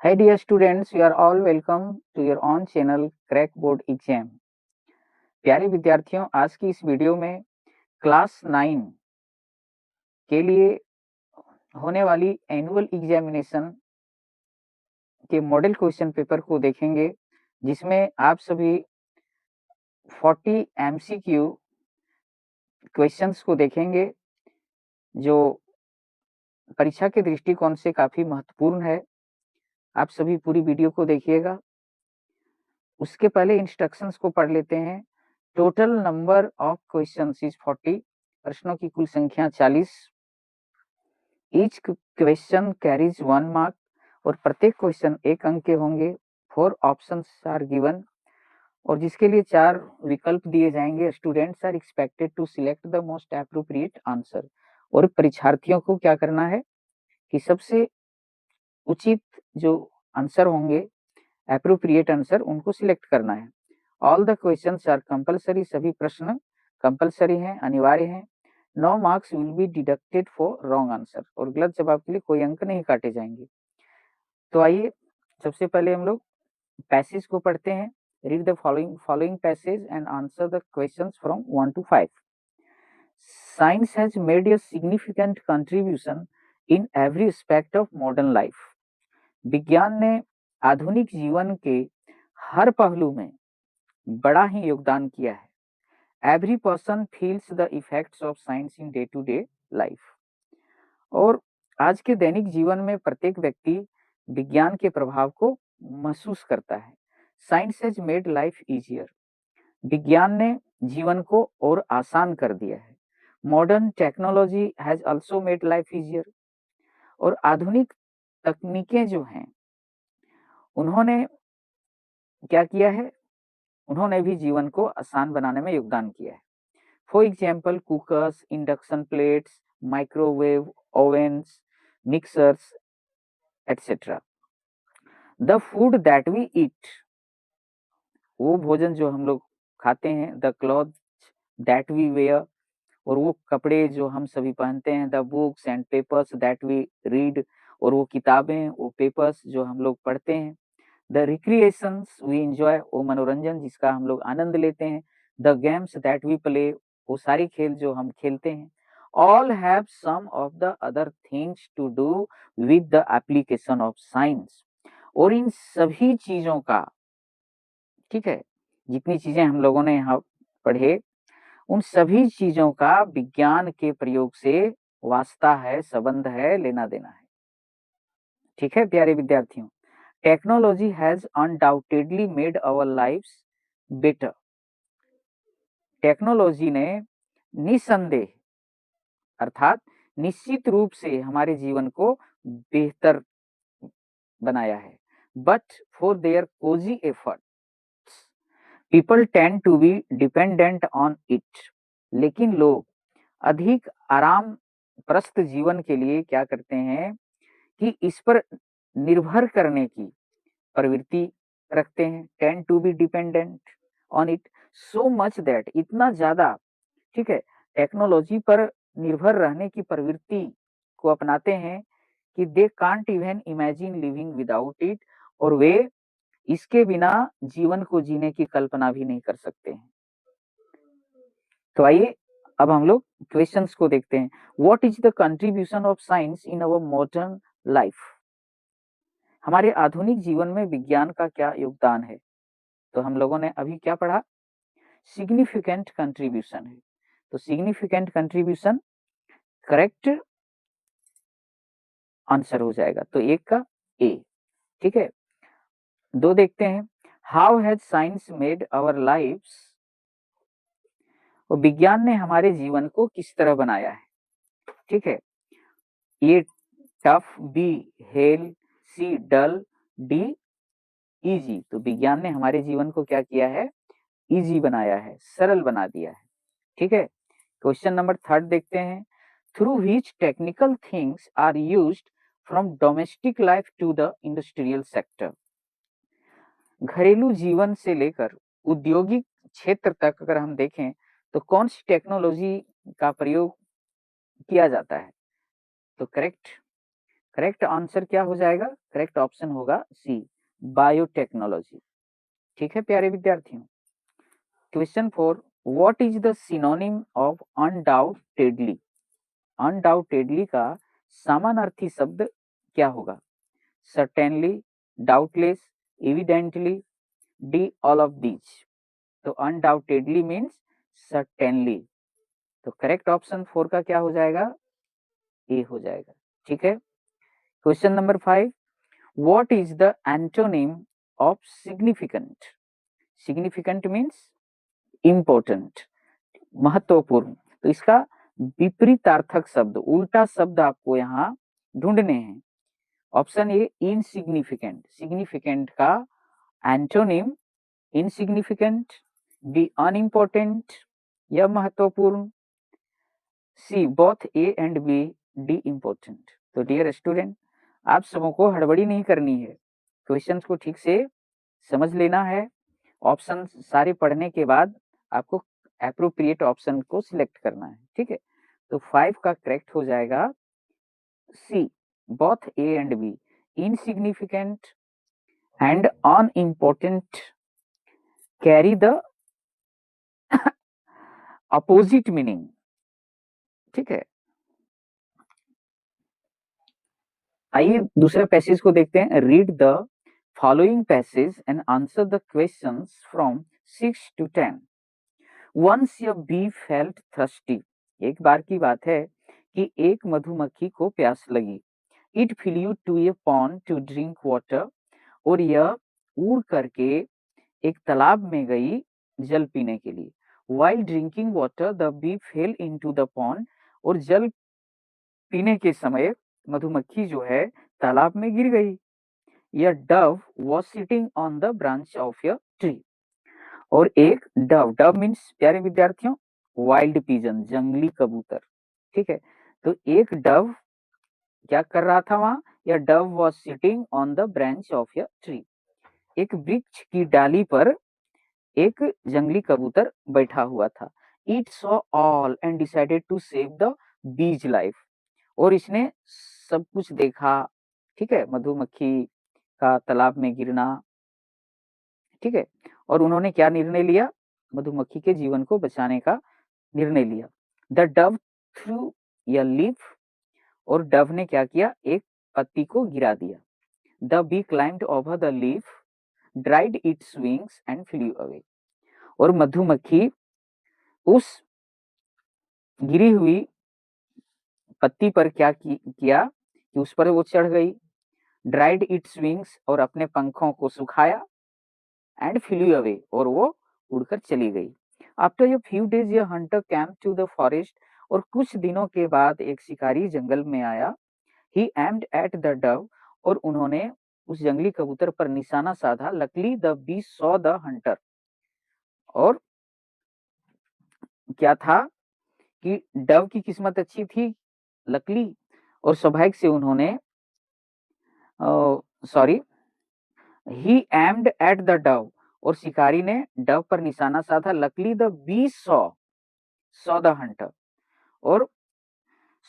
Hi dear students, you are all welcome to your own channel Crack Board Exam। प्यारे विद्यार्थियों, आज की इस वीडियो में क्लास 9 के लिए होने वाली एनुअल एग्जामिनेशन के मॉडल क्वेश्चन पेपर को देखेंगे, जिसमें आप सभी 40 MCQ क्वेश्चंस को देखेंगे, जो परीक्षा के दृष्टिकोण से काफी महत्वपूर्ण है। आप सभी पूरी वीडियो को देखिएगा। उसके पहले इंस्ट्रक्शंस को पढ़ लेते हैं। Total number of questions is 40। प्रश्नों की कुल संख्या 40। ईच क्वेश्चन कैरीज 1 मार्क और प्रत्येक क्वेश्चन 1 अंक के होंगे। 4 ऑप्शंस आर गिवन और जिसके लिए 4 विकल्प दिए जाएंगे। Students are expected to select the most appropriate answer. और परीक्षार्थियों को क्या करना है कि सबसे उचित जो आंसर होंगे, एप्रोप्रिएट आंसर, उनको सिलेक्ट करना है। All the questions are compulsory. सभी प्रश्न कंपलसरी हैं, अनिवार्य हैं। 9 marks will be deducted for wrong answer. और गलत जवाब के लिए कोई अंक नहीं काटे जाएंगे। तो आइए सबसे पहले हम लोग पैसेज को पढ़ते हैं। Read the following passage and answer the questions from 1 to 5। Science has made a significant contribution in every aspect of modern life। विज्ञान ने आधुनिक जीवन के हर पहलू में बड़ा ही योगदान किया है। Every person feels the effects of science in day to day life. और आज के दैनिक जीवन में प्रत्येक व्यक्ति विज्ञान के प्रभाव को महसूस करता है। Science has made life easier. विज्ञान ने जीवन को और आसान कर दिया है। Modern technology has also made life easier. और आधुनिक तकनीकें जो हैं, उन्होंने क्या किया है, उन्होंने भी जीवन को आसान बनाने में योगदान किया है। For example, cookers, induction plates, microwave ovens, mixers etcetera. The food that we eat, वो भोजन जो हम लोग खाते हैं। The cloth that we wear, और वो कपड़े जो हम सभी पहनते हैं। The books and papers that we read, और वो किताबें, वो पेपर्स जो हम लोग पढ़ते हैं। द रिक्रिएशंस वी एंजॉय, वो मनोरंजन जिसका हम लोग आनंद लेते हैं। The games that we play, वो सारी खेल जो हम खेलते हैं। All have some of the other things to do with the application of science. और इन सभी चीजों का, ठीक है, जितनी चीजें हम लोगों ने यहाँ पढ़े, उन सभी चीजों का विज्ञान के प्रयोग से वास्ता है, संबंध है, लेना देना है। ठीक है प्यारे विद्यार्थियों, technology has undoubtedly made our lives better. Technology ने निसंदेह अर्थात निश्चित रूप से हमारे जीवन को बेहतर बनाया है। But for their cozy effort people tend to be dependent on it. लेकिन लोग अधिक आराम प्रस्त जीवन के लिए क्या करते हैं कि इस पर निर्भर करने की प्रवृत्ति रखते हैं। Tend to be dependent on it so much that, इतना ज्यादा, ठीक है, टेक्नोलॉजी पर निर्भर रहने की प्रवृत्ति को अपनाते हैं कि they can't even imagine living without it, और वे इसके बिना जीवन को जीने की कल्पना भी नहीं कर सकते हैं। तो आइए अब हम लोग क्वेश्चंस को देखते हैं। What is the contribution of science in our modern life. हमारे आधुनिक जीवन में विज्ञान का क्या योगदान है। तो हम लोगों ने अभी क्या पढ़ा, सिग्निफिकेंट कंट्रीब्यूशन है। तो सिग्निफिकेंट कंट्रीब्यूशन करेक्ट आंसर हो जाएगा, तो एक का ए। ठीक है, दो देखते हैं। How has science made our lives, और विज्ञान ने हमारे जीवन को किस तरह बनाया है। ठीक है, A tough, B hell, C dull, D easy. तो विज्ञान ने हमारे जीवन को क्या किया है, इजी बनाया है, सरल बना दिया है। ठीक है, क्वेश्चन नंबर 3 देखते हैं। Through which technical things are used from domestic life to the industrial sector. घरेलू जीवन से लेकर औद्योगिक क्षेत्र तक अगर हम देखें तो कौन सी टेक्नोलॉजी का प्रयोग किया जाता है। तो करेक्ट करेक्ट आंसर क्या हो जाएगा? करेक्ट ऑप्शन होगा सी, बायोटेक्नोलॉजी। ठीक है प्यारे विद्यार्थियों। Question 4, what is the synonym of undoubtedly? Undoubtedly का समानार्थी शब्द क्या होगा? Certainly, doubtless, evidently, D all of these. तो अनडाउटेडली मीन्स सर्टेनली। तो करेक्ट ऑप्शन 4 का क्या हो जाएगा? ए हो जाएगा। ठीक है। Question number 5, what is the antonym of significant? Significant means important, महत्वपूर्ण। तो इसका विपरीतार्थक शब्द, उल्टा शब्द आपको यहाँ ढूंढने हैं। ऑप्शन ए इनसिग्निफिकेंट, सिग्निफिकेंट का एंटोनिम इनसिग्निफिकेंट, बी अनइम्पोर्टेंट या महत्वपूर्ण, C both A and B, D important. तो डियर स्टूडेंट, आप सबों को हड़बड़ी नहीं करनी है, क्वेश्चंस को ठीक से समझ लेना है। ऑप्शन सारे पढ़ने के बाद आपको एप्रोप्रिएट ऑप्शन को सिलेक्ट करना है। ठीक है। तो 5 का करेक्ट हो जाएगा C, both A and B, insignificant and unimportant carry the opposite meaning. ठीक है। आइए दूसरे पैसेज को देखते हैं। Read the following passage and answer the questions from 6 to 10। Once a bee felt thirsty, एक बार की बात है कि एक मधुमक्खी को प्यास लगी। It flew to a pond to drink water, और यह उड़ करके एक तालाब में गई जल पीने के लिए। While drinking water, the bee fell into the pond, और जल पीने के समय मधुमक्खी जो है तालाब में गिर गई। यह Dove was sitting on the branch of a tree, और एक डव, डव मीन्स प्यारे विद्यार्थियों वाइल्ड पिजन, जंगली कबूतर। ठीक है। तो एक डव क्या कर रहा था वहां? या Dove was sitting on the branch of a tree, एक वृक्ष की डाली पर एक जंगली कबूतर बैठा हुआ था। It saw all and decided to save the bee's life, और इसने सब कुछ देखा। ठीक है। मधुमक्खी का तालाब में गिरना। ठीक है। और उन्होंने क्या निर्णय लिया? मधुमक्खी के जीवन को बचाने का निर्णय लिया। The dove threw a leaf, और डव ने क्या किया? एक पत्ती को गिरा दिया। The bee climbed over the leaf, dried its wings and flew away, और मधुमक्खी उस गिरी हुई पत्ती पर क्या किया कि उस पर वो चढ़ गई। ड्राइड इट्स विंग्स, और अपने पंखों को सुखाया। एंड फ्लू अवे, और वो उड़कर चली गई। After a few days a hunter came to the forest, और कुछ दिनों के बाद एक शिकारी जंगल में आया। He aimed at the dove, और उन्होंने उस जंगली कबूतर पर निशाना साधा। Luckily the bee saw the hunter, और क्या था कि डव की किस्मत अच्छी थी, लकली, और सौभाग्य से उन्होंने sorry he aimed at the dove, और शिकारी ने डव पर निशाना साधा। Luckily the bee saw the hunter, और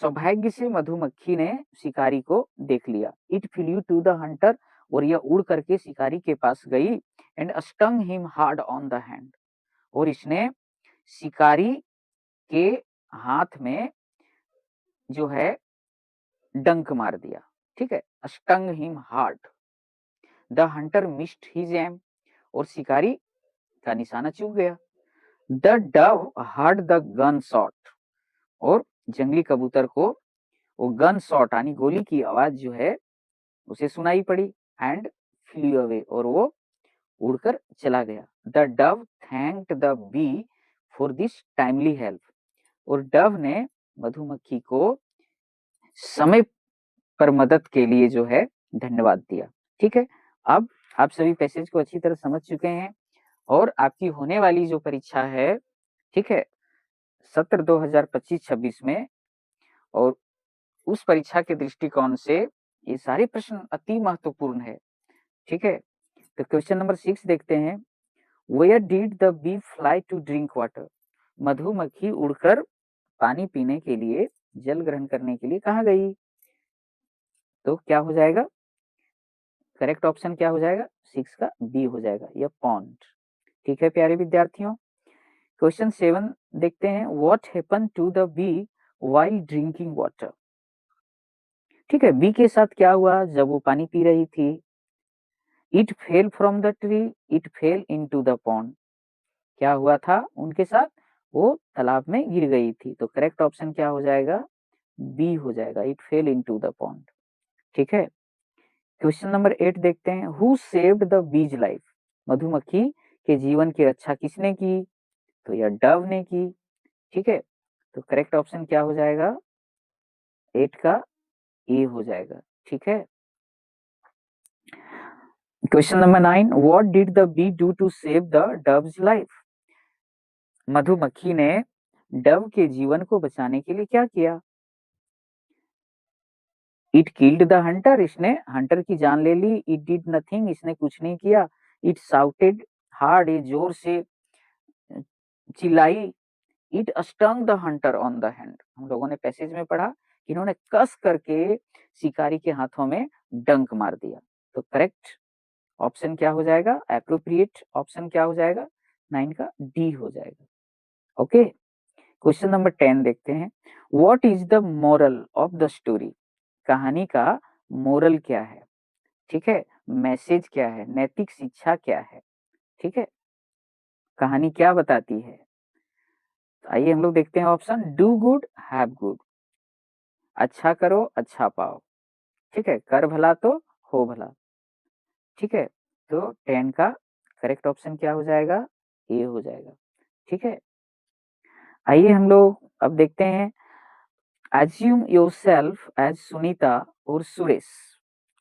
सौभाग्य से मधुमक्खी ने शिकारी को देख लिया। It flew to the hunter, और यह उड़ करके शिकारी के पास गई। And stung him hard on the hand, और इसने शिकारी के हाथ में जो है डंक मार दिया। ठीक है। Stung him hard. The Hunter missed his aim, और शिकारी का निशाना चूक गया। The Dove heard the gun shot, और जंगली कबूतर को वो गन शॉट यानी गोली की आवाज जो है उसे सुनाई पड़ी। एंड फ्लू अवे, और वो उड़कर चला गया। The dove thanked the bee for this timely help, और डव ने मधुमक्खी को समय पर मदद के लिए जो है धन्यवाद दिया। ठीक है। अब आप सभी पैसेज को अच्छी तरह समझ चुके हैं, और आपकी होने वाली जो परीक्षा है, ठीक है, सत्र 2025-26 में, और उस परीक्षा के दृष्टिकोण से ये सारे प्रश्न अति महत्वपूर्ण है। ठीक है। तो क्वेश्चन नंबर 6 देखते हैं। Where did the bee fly to drink water? मधुमक्खी उड़कर पानी पीने के लिए, जल ग्रहण करने के लिए कहाँ गई? तो क्या हो जाएगा, करेक्ट ऑप्शन क्या हो जाएगा, 6 का बी हो जाएगा, यह पॉन्ड। ठीक है प्यारे विद्यार्थियों, क्वेश्चन 7 देखते हैं, what happen to the bee while drinking water. ठीक है, बी के साथ क्या हुआ जब वो पानी पी रही थी, it fell from the tree, it fail into the pond. क्या हुआ था उनके साथ, वो तालाब में गिर गई थी, तो करेक्ट ऑप्शन क्या हो जाएगा, बी हो जाएगा, it fail into the pond. ठीक है, क्वेश्चन नंबर 8 देखते हैं, who saved the bee's life. मधुमक्खी के जीवन की रक्षा किसने की, तो यह डव ने की। ठीक है, तो करेक्ट ऑप्शन क्या हो जाएगा, 8 का ए हो जाएगा। ठीक है, question number 9, what did the bee do to save the dove's life. मधुमक्खी ने डव के जीवन को बचाने के लिए क्या किया, इट किल्ड द हंटर, इसने हंटर की जान ले ली, इट डिड नथिंग, इसने कुछ नहीं किया, इट शाउटेड हार्ड, ये जोर से चिल्लाई, it stung the Hunter on the hand. हम लोगों ने पैसेज में पढ़ा कि इन्होंने कस करके शिकारी के हाथों में डंक मार दिया। तो करेक्ट ऑप्शन क्या हो जाएगा, एप्रोप्रिएट ऑप्शन क्या हो जाएगा, 9 का डी हो जाएगा। ओके, क्वेश्चन नंबर 10 देखते हैं, what is the moral of the story. कहानी का मोरल क्या है, ठीक है, मैसेज क्या है, नैतिक शिक्षा क्या है। ठीक है, कहानी क्या बताती है, तो आइए हम लोग देखते हैं option, do good have good, अच्छा करो अच्छा पाओ। ठीक है, कर भला तो हो भला। ठीक है, तो 10 का करेक्ट ऑप्शन क्या हो जाएगा, ए हो जाएगा। ठीक है, आइए हम लोग अब देखते हैं, एज्यूम योरसेल्फ एज सुनीता और सुरेश।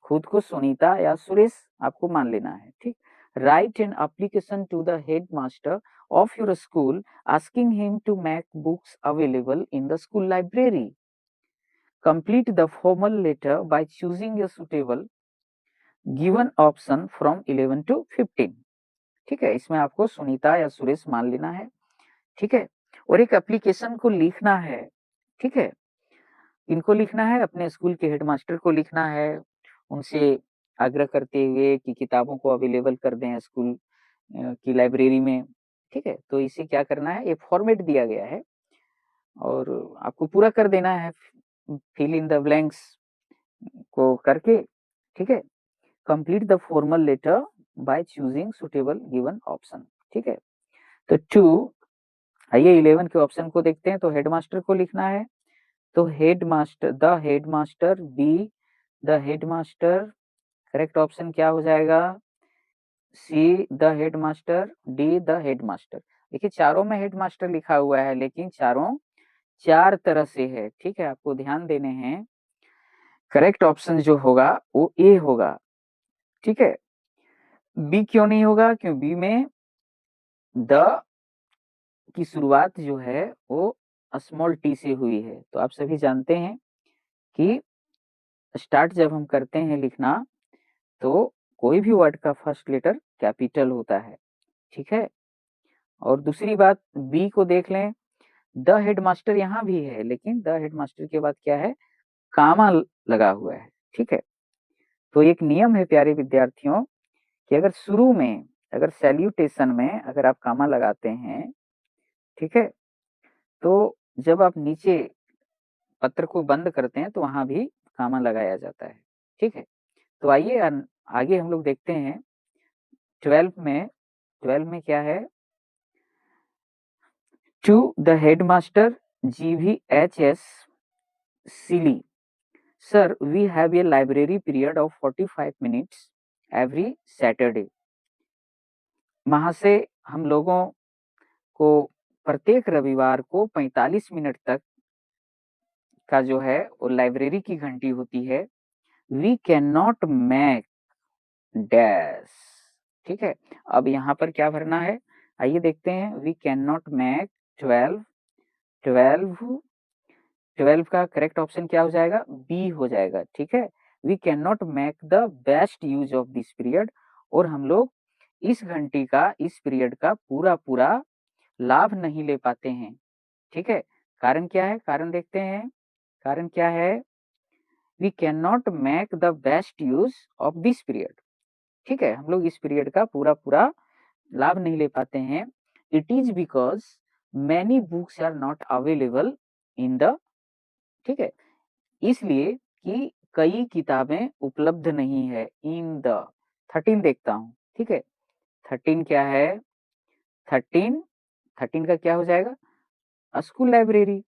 खुद को सुनीता या सुरेश आपको मान लेना है। ठीक, write an application to the head master of your school asking him to make books available in the school library. Complete the formal letter by choosing a suitable given option from 11 to 15। ठीक है, इसमें आपको सुनीता या सुरेश मान लेना है। ठीक है, और एक एप्लीकेशन को लिखना है। ठीक है, इनको लिखना है, अपने स्कूल के हेडमास्टर को लिखना है, उनसे आग्रह करते हुए कि किताबों को अवेलेबल कर दें स्कूल की लाइब्रेरी में। ठीक है, तो इसे क्या करना है, ये फॉर्मेट दिया गया है और आपको पूरा कर देना है, फिल इन द ब्लैंक्स को करके। ठीक है, complete the formal letter by choosing suitable given option. ठीक है, तो 2, आइए 11 के ऑप्शन को देखते हैं, तो हेडमास्टर को लिखना है, तो headmaster, the headmaster, be the headmaster, correct option क्या हो जाएगा, see the headmaster, D the headmaster. देखिए चारों में हेडमास्टर लिखा हुआ है, लेकिन चारों 4 तरह से है। ठीक है, आपको ध्यान देने हैं, करेक्ट ऑप्शन जो होगा वो ए होगा। ठीक है, बी क्यों नहीं होगा, क्यों बी में द की शुरुआत जो है वो स्मॉल टी से हुई है। तो आप सभी जानते हैं कि स्टार्ट जब हम करते हैं लिखना, तो कोई भी वर्ड का फर्स्ट लेटर कैपिटल होता है। ठीक है, और दूसरी बात बी को देख लें, द हेडमास्टर यहाँ भी है, लेकिन द हेडमास्टर के बाद क्या है, कामा लगा हुआ है। ठीक है, तो एक नियम है प्यारे विद्यार्थियों कि अगर शुरू में, अगर सैल्यूटेशन में अगर आप कामा लगाते हैं, ठीक है, तो जब आप नीचे पत्र को बंद करते हैं तो वहां भी कामा लगाया जाता है। ठीक है, तो आइए आगे हम लोग देखते हैं 12 में क्या है, टू द हेडमास्टर GVHS सिली, sir we have a library period of 45 minutes every Saturday. वहां से हम लोगों को प्रत्येक रविवार को 45 मिनट तक का जो है वो लाइब्रेरी की घंटी होती है। We can not make dash. ठीक है, अब यहाँ पर क्या भरना है, आइए देखते हैं, वी कैन नॉट मैक 12 का करेक्ट ऑप्शन क्या हो जाएगा, बी हो जाएगा। ठीक है, we can not make the best use of this period, और हम लोग इस घंटी का, इस पीरियड का पूरा पूरा लाभ नहीं ले पाते हैं। ठीक है, कारण क्या है, कारण देखते हैं, कारण क्या है, we can not make the best use of this period. ठीक है, हम लोग इस पीरियड का पूरा पूरा लाभ नहीं ले पाते हैं। It is because many books are not available in the, ठीक है, इसलिए कि कई किताबें उपलब्ध नहीं है इन द। 13 देखता हूँ, ठीक है, 13 क्या है, 13 का क्या हो जाएगा, स्कूल लाइब्रेरी,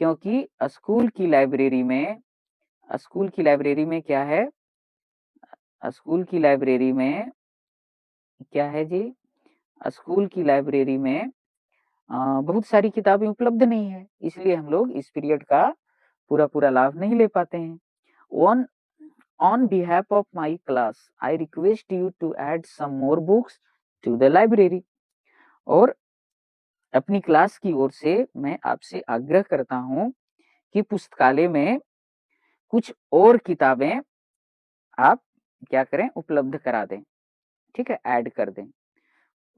क्योंकि स्कूल की लाइब्रेरी में क्या है, स्कूल की लाइब्रेरी में क्या है जी, स्कूल की लाइब्रेरी में बहुत सारी किताबें उपलब्ध नहीं है, इसलिए हम लोग इस पीरियड का पूरा पूरा लाभ नहीं ले पाते हैं। On behalf of my class, I request you to add some more books to the library। और अपनी क्लास की ओर से मैं आपसे आग्रह करता हूं कि पुस्तकालय में कुछ और किताबें आप क्या करें, उपलब्ध करा दें, ठीक है, ऐड कर दें।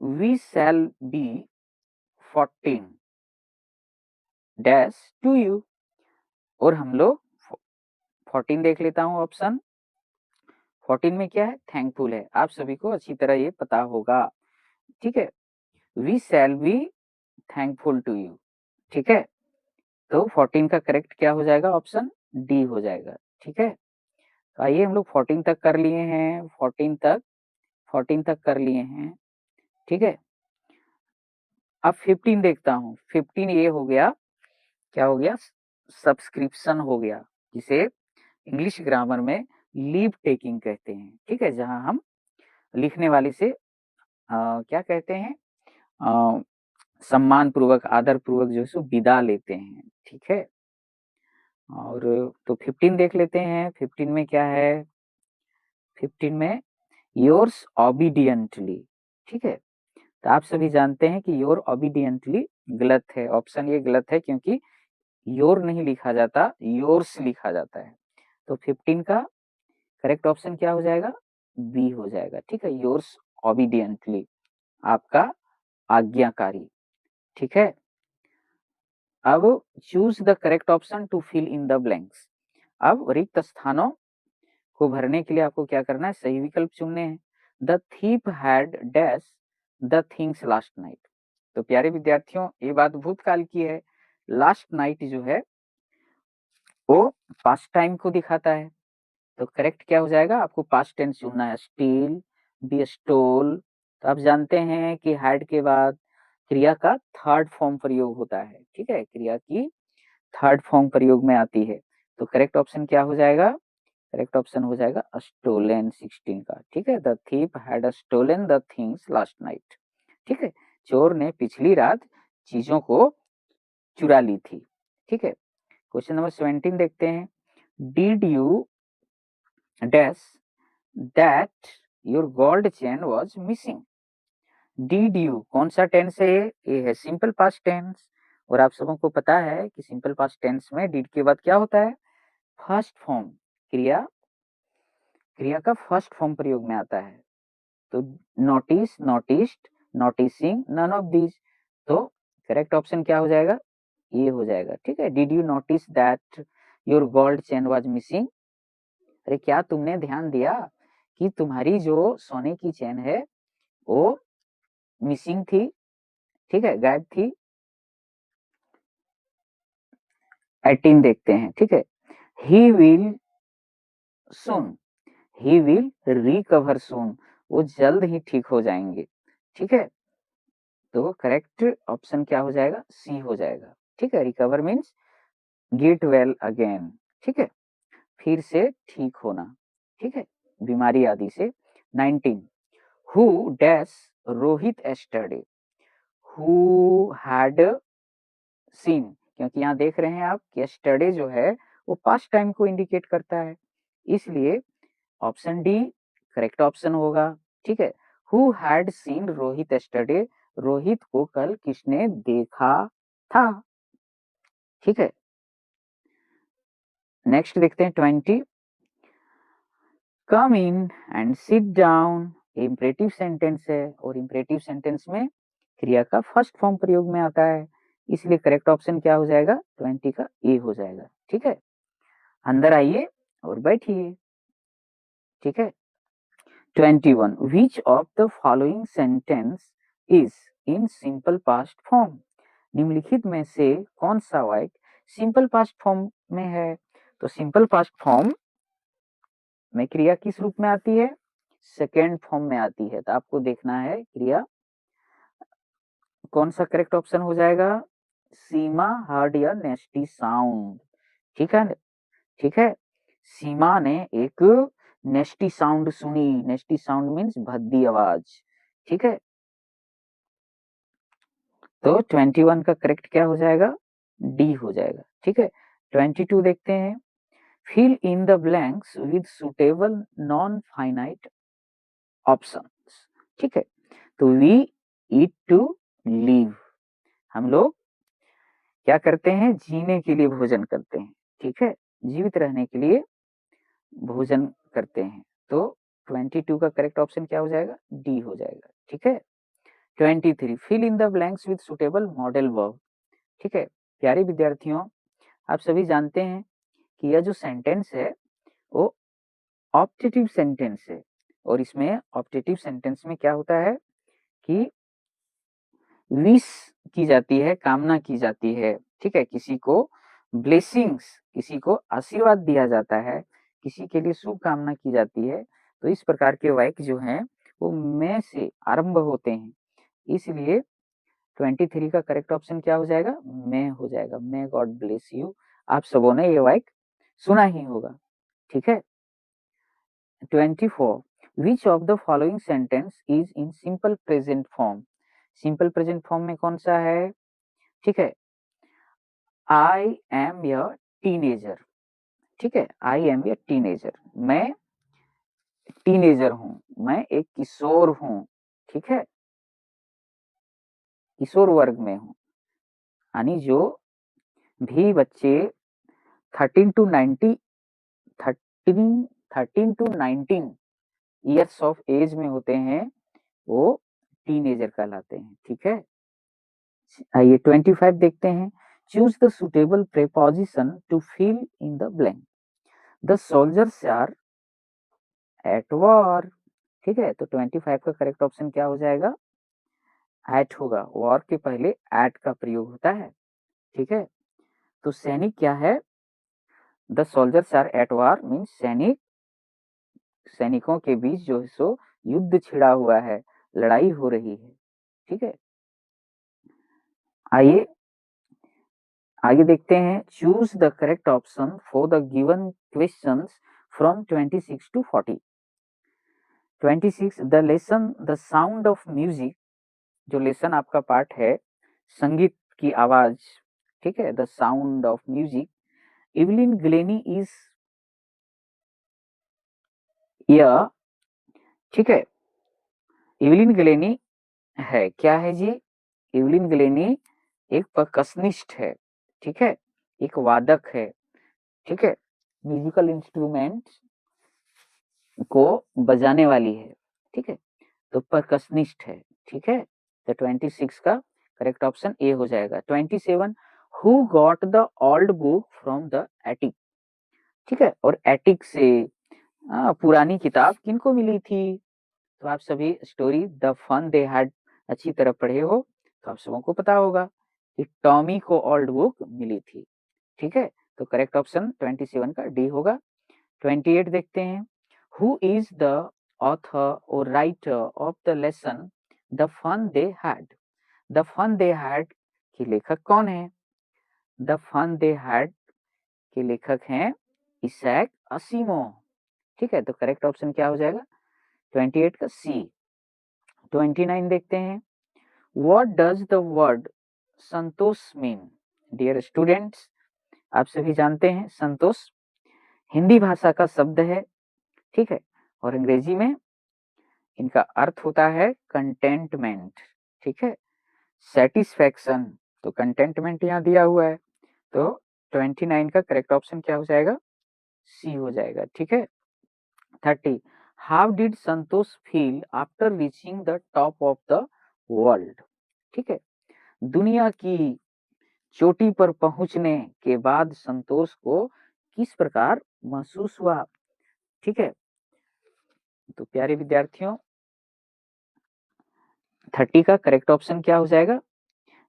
We shall be 14 dash to you। और हम लोग 14 देख लेता हूं, ऑप्शन 14 में क्या है, थैंकफुल है, आप सभी को अच्छी तरह ये पता होगा, ठीक है। We shall be thankful to you, ठीक है, तो 14 का करेक्ट क्या हो जाएगा, ऑप्शन डी हो जाएगा, ठीक है। तो आइए हम लोग 14 तक कर लिए हैं, 14 तक कर लिए हैं, ठीक है। अब 15 देखता हूं, 15 ये हो गया, क्या हो गया, सब्सक्रिप्शन हो गया, जिसे इंग्लिश ग्रामर में लीव टेकिंग कहते हैं, ठीक है, जहां हम लिखने वाले से क्या कहते हैं, सम्मान पूर्वक, आदर पूर्वक जो है विदा लेते हैं, ठीक है। और तो 15 देख लेते हैं, 15 में क्या है, 15 में योर्स ओबीडियंटली, ठीक है। तो आप सभी जानते हैं कि योर ओबीडियंटली गलत है, ऑप्शन ये गलत है, क्योंकि योर नहीं लिखा जाता, योर्स लिखा जाता है। तो 15 का करेक्ट ऑप्शन क्या हो जाएगा, बी हो जाएगा, ठीक है, योर्स ओबीडियंटली, आपका आज्ञाकारी, ठीक है। अब choose the correct option to fill in the blanks. अब रिक्त स्थानों को भरने के लिए आपको क्या करना है, सही विकल्प चुनने हैं। The thief had dash the things last night. तो प्यारे विद्यार्थियों, ये बात भूतकाल की है, लास्ट नाइट जो है वो पास्ट टाइम को दिखाता है, तो करेक्ट क्या हो जाएगा, आपको पास्ट टेंस चुनना है, स्टील, बी स्टोल। तो आप जानते हैं कि हैड के बाद क्रिया का थर्ड फॉर्म प्रयोग होता है, ठीक है, क्रिया की थर्ड फॉर्म प्रयोग में आती है, तो करेक्ट ऑप्शन क्या हो जाएगा, करेक्ट ऑप्शन हो जाएगा स्टोलन 16 का, ठीक है। The thief had stolen the things last night, ठीक है, चोर ने पिछली रात चीजों को चुरा ली थी, ठीक है। क्वेश्चन नंबर 17 देखते हैं। Did you dash that your gold chain was missing. Did you कौन सा टेंस है, ये है सिंपल पास्ट टेंस, और आप सबों को पता है कि सिंपल पास्ट टेंस में डिड के बाद क्या होता है, फर्स्ट फॉर्म, क्रिया का फर्स्ट फॉर्म प्रयोग में आता है। तो notice, noticed, noticing, none of this, तो करेक्ट ऑप्शन क्या हो जाएगा, ये हो जाएगा, ठीक है। Did you notice that your gold chain was missing. अरे क्या तुमने ध्यान दिया कि तुम्हारी जो सोने की चेन है वो मिसिंग थी, ठीक है, गायब थी। 18 देखते हैं, ठीक है। He will soon, he will recover soon, वो जल्द ही ठीक हो जाएंगे, ठीक है। तो करेक्ट ऑप्शन क्या हो जाएगा, सी हो जाएगा, ठीक है। Recover means get well again, ठीक है, फिर से ठीक होना, ठीक है, बीमारी आदि से। 19 who dash Rohit yesterday, who had seen, क्योंकि यहाँ देख रहे हैं आप कि एस्टरडे जो है वो पास्ट टाइम को इंडिकेट करता है, इसलिए ऑप्शन डी करेक्ट ऑप्शन होगा, ठीक है। Who had seen Rohit yesterday, Rohit को कल किसने देखा था, ठीक है। नेक्स्ट देखते हैं 20 come in and sit down, imperative sentence है, और इम्परेटिव सेंटेंस में क्रिया का फर्स्ट फॉर्म प्रयोग में आता है, इसलिए करेक्ट ऑप्शन क्या हो जाएगा, 20 का ए हो जाएगा, ठीक है। अंदर आइए और बैठिए। ठीक है। 21 विच of the following sentence is in simple past form. निम्नलिखित में से कौन सा वाक्य सिंपल पास्ट फॉर्म में है? तो सिंपल पास्ट फॉर्म में क्रिया किस रूप में आती है? सेकेंड फॉर्म में आती है। तो आपको देखना है क्रिया कौन सा करेक्ट ऑप्शन हो जाएगा? सीमा हर्ड या नेस्टी साउंड। ठीक है, ठीक है। सीमा ने एक नेस्टी साउंड सुनी। नेस्टी साउंड मीन्स भद्दी आवाज। ठीक है। तो 21 का करेक्ट क्या हो जाएगा? डी हो जाएगा। ठीक है। 22 देखते हैं। Fill in the blanks with suitable non finite options. ठीक है। तो वी ईट टू लिव। हम लोग क्या करते हैं? जीने के लिए भोजन करते हैं। ठीक है। जीवित रहने के लिए भोजन करते हैं। तो 22 का करेक्ट ऑप्शन क्या हो जाएगा? डी हो जाएगा। ठीक है। 23 fill in the blanks with suitable modal verb. ठीक है। प्यारे विद्यार्थियों, आप सभी जानते हैं कि यह जो सेंटेंस है वो ऑप्टेटिव सेंटेंस है। और इसमें ऑप्टेटिव सेंटेंस में क्या होता है कि विश की जाती है, कामना की जाती है। ठीक है। किसी को ब्लेसिंग्स, किसी को आशीर्वाद दिया जाता है, किसी के लिए शुभ कामना की जाती है। तो इस प्रकार के वाक्य जो हैं वो मैं से आरंभ होते हैं। इसलिए 23 का करेक्ट ऑप्शन क्या हो जाएगा? मैं हो जाएगा। मैं गॉड ब्लेस यू। आप सबों ने ये वाक्य सुना ही होगा। ठीक है। 24 which of the following sentence is in simple present form. Simple present form में कौन सा है? ठीक है। I am a teenager. ठीक है। I am a teenager. मैं टीनेजर हूं, मैं एक किशोर हूं। ठीक है। किशोर वर्ग में हूं। यानी जो भी बच्चे 13 to 90 13 13 to 19 years of age में होते हैं वो टीनेजर कहलाते हैं। ठीक है। आइए 25 देखते हैं। Choose the suitable preposition to fill in the blank. The soldiers are at war. ठीक है। तो 25 का करेक्ट ऑप्शन क्या हो जाएगा? एट होगा। वॉर के पहले एट का प्रयोग होता है। ठीक है। तो सैनिक क्या है? The soldiers are at war means सैनिकों के बीच जो है सो युद्ध छिड़ा हुआ है, लड़ाई हो रही है। ठीक है। आइए आगे देखते हैं। Choose the correct option for the given questions from 26 to 40। 26 the lesson the sound of music. जो लेसन आपका पार्ट है संगीत की आवाज। ठीक है। The sound of music. Evelyn Glennie is या। ठीक है। इवलिन ग्लेनी है क्या है जी? इवलिन ग्लेनी एक परकशनिस्ट है। ठीक है। एक वादक है। ठीक है। म्यूजिकल इंस्ट्रूमेंट को बजाने वाली है। ठीक है। तो परकशनिस्ट है। ठीक है। तो 26 का करेक्ट ऑप्शन ए हो जाएगा। 27 who got the old book from the attic. ठीक है। और एटिक से पुरानी किताब किनको मिली थी? तो आप सभी story the fun they had अच्छी तरह पढ़े हो तो आप सबों को पता होगा कि टॉमी को ओल्ड बुक मिली थी। ठीक है। तो करेक्ट ऑप्शन 27 का डी होगा। 28 देखते हैं। हु इज द ऑथर और writer of the lesson the fun they had. The fun they had के लेखक कौन है? द फन दे हैड के लेखक हैं इसैक असीमोव। ठीक है। तो करेक्ट ऑप्शन क्या हो जाएगा? 28 का सी। 29 देखते हैं। What does the word santosh mean? Dear students, आप सभी जानते हैं संतोष हिंदी भाषा का शब्द है। ठीक है। और अंग्रेजी में इनका अर्थ होता है कंटेंटमेंट। ठीक है। सेटिस्फैक्शन। तो कंटेंटमेंट यहाँ दिया हुआ है। तो 29 का करेक्ट ऑप्शन क्या हो जाएगा? सी हो जाएगा। ठीक है। 30 how did Santosh feel after reaching the top of the world. ठीक है। दुनिया की चोटी पर पहुंचने के बाद संतोष को किस प्रकार महसूस हुआ। ठीक है, तो प्यारे विद्यार्थियों 30 का करेक्ट ऑप्शन क्या हो जाएगा?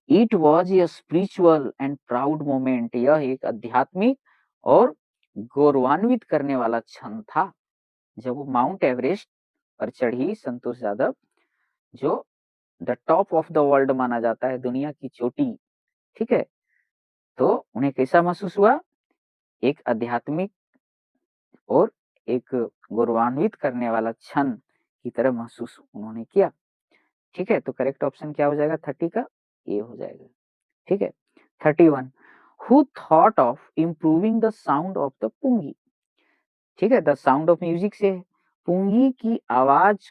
It was a spiritual and proud moment, यह एक आध्यात्मिक और गौरवान्वित करने वाला क्षण था जब वो माउंट एवरेस्ट पर चढ़ी संतोष यादव, जो the top of the world माना जाता है, दुनिया की चोटी। ठीक है, तो उन्हें कैसा महसूस हुआ? एक आध्यात्मिक और एक गौरवान्वित करने वाला क्षण की तरह महसूस उन्होंने किया। ठीक है, तो करेक्ट ऑप्शन क्या हो जाएगा? 30 का ए हो जाएगा। ठीक है, 31 who thought of improving the sound of the pungi. ठीक है, द साउंड ऑफ म्यूजिक से पुंगी की आवाज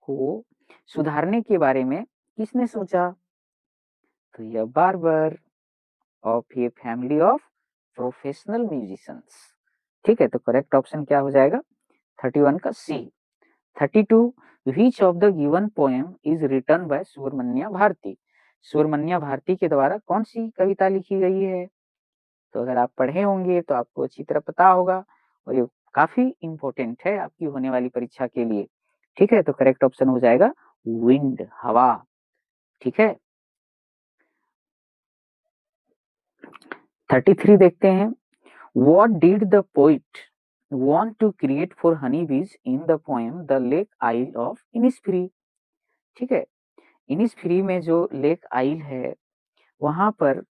को सुधारने के बारे में किसने सोचा? तो यह barber of a family of professional musicians. ठीक है, तो करेक्ट ऑप्शन क्या हो जाएगा? 31 का सी। 32 which of the given poem is written by Subramanya Bharti. Subramanya Bharti के द्वारा कौन सी कविता लिखी गई है? तो अगर आप पढ़े होंगे तो आपको अच्छी तरह पता होगा और ये काफी इंपॉर्टेंट है आपकी होने वाली परीक्षा के लिए। ठीक है, तो करेक्ट ऑप्शन हो जाएगा विंड, हवा। ठीक है, 33 देखते हैं। What did the poet want to create for honeybees in the poem The Lake Isle of Innisfree? ठीक है, इनिसफ्री में जो लेक आइल है वहां पर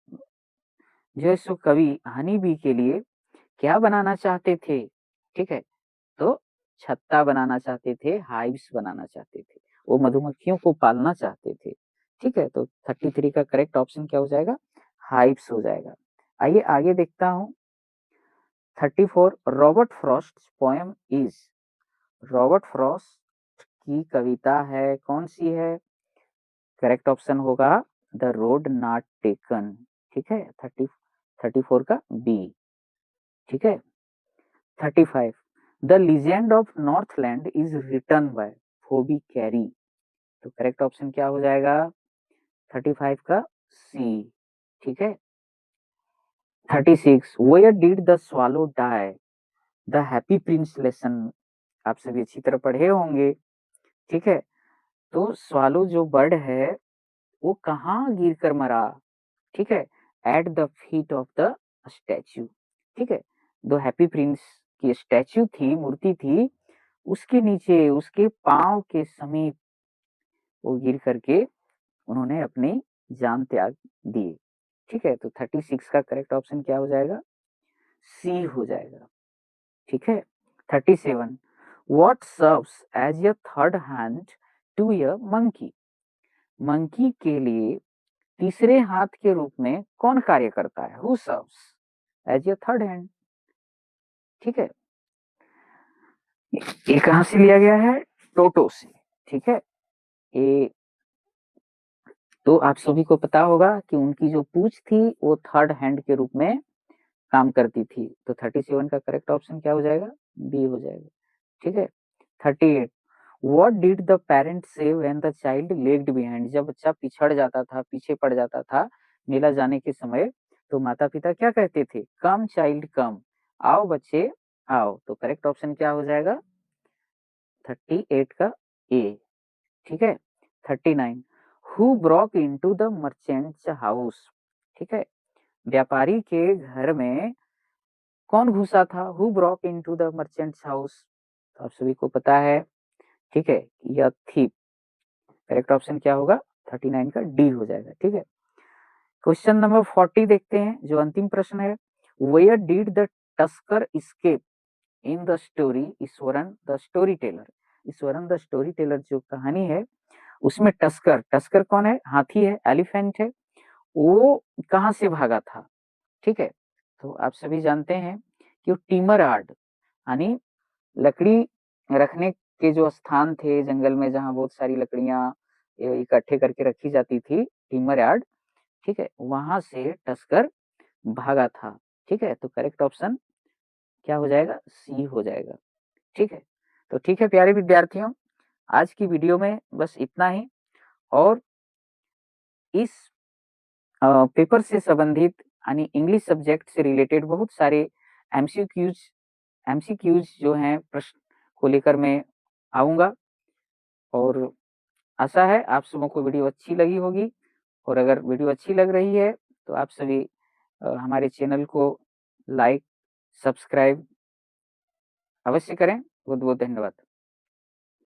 जो है सो कवि हनी बी के लिए क्या बनाना चाहते थे? ठीक है, तो छत्ता बनाना चाहते थे, हाइव्स बनाना चाहते थे, वो मधुमक्खियों को पालना चाहते थे। ठीक है, तो 33 का करेक्ट ऑप्शन क्या हो जाएगा? हाइव्स हो जाएगा। आइए आगे देखता हूं। 34 Robert Frost poem is. Robert Frost की कविता है, कौन सी है? करेक्ट ऑप्शन होगा द रोड नॉट टेकन। ठीक है, 34 का बी। ठीक है, 35 the legend of Northland is written by Phoebe Cary. तो करेक्ट ऑप्शन क्या हो जाएगा? 35 का सी। ठीक है, 36 where did the swallow die, the happy prince lesson. आप सभी अच्छी तरह पढ़े होंगे। ठीक है, तो स्वालो जो बर्ड है वो कहाँ गिर कर मरा? ठीक है, at the feet of the statue. ठीक है, दो हैप्पी प्रिंस की स्टैच्यू थी, मूर्ति थी, उसके नीचे उसके पांव के समीप वो गिर करके उन्होंने अपनी जान त्याग दी। ठीक है, तो 36 का करेक्ट ऑप्शन क्या हो जाएगा? सी हो जाएगा। ठीक है, 37 what serves as a third hand to a monkey. Monkey के लिए तीसरे हाथ के रूप में कौन कार्य करता है? Who serves as a third hand. ठीक है, ये कहां से लिया गया है? टोटो से। ठीक है, ये तो आप सभी को पता होगा कि उनकी जो पूंछ थी वो थर्ड हैंड के रूप में काम करती थी। तो 37 का करेक्ट ऑप्शन क्या हो जाएगा? बी हो जाएगा। ठीक है, 38 व्हाट डिड द पेरेंट से when the child legged behind. जब बच्चा पिछड़ जाता था, पीछे पड़ जाता था मेला जाने के समय, तो माता पिता क्या कहते थे? कम चाइल्ड कम, आओ बच्चे आओ। तो करेक्ट ऑप्शन क्या हो जाएगा? 38 का ए। ठीक है, 39 who broke into the merchants house. ठीक है, व्यापारी के घर में कौन घुसा था? Who broke into the merchants house. तो आप सभी को पता है। ठीक है, यह थीप। करेक्ट ऑप्शन क्या होगा? 39 का डी हो जाएगा। ठीक है, क्वेश्चन नंबर 40 देखते हैं, जो अंतिम प्रश्न है। Where did the tusker escape in the story Iswaran the story teller. Iswaran the story teller जो कहानी है उसमें टस्कर, टस्कर कौन है? हाथी है, एलिफेंट है, वो कहां से भागा था? ठीक है, तो आप सभी जानते हैं कि वो टीमर यार्ड यानी लकड़ी रखने के जो स्थान थे जंगल में जहां बहुत सारी लकड़ियां इकट्ठे करके रखी जाती थी, टीमर यार्ड। ठीक है, वहां से टस्कर भागा था। ठीक है, तो करेक्ट ऑप्शन क्या हो जाएगा? सी हो जाएगा। ठीक है, तो ठीक है प्यारे विद्यार्थियों, आज की वीडियो में बस इतना ही। और इस पेपर से संबंधित यानी इंग्लिश सब्जेक्ट से रिलेटेड बहुत सारे एमसीक्यूज जो हैं प्रश्न को लेकर मैं आऊँगा और आशा है आप सबों को वीडियो अच्छी लगी होगी। और अगर वीडियो अच्छी लग रही है तो आप सभी हमारे चैनल को लाइक, सब्सक्राइब अवश्य करें। बहुत-बहुत धन्यवाद।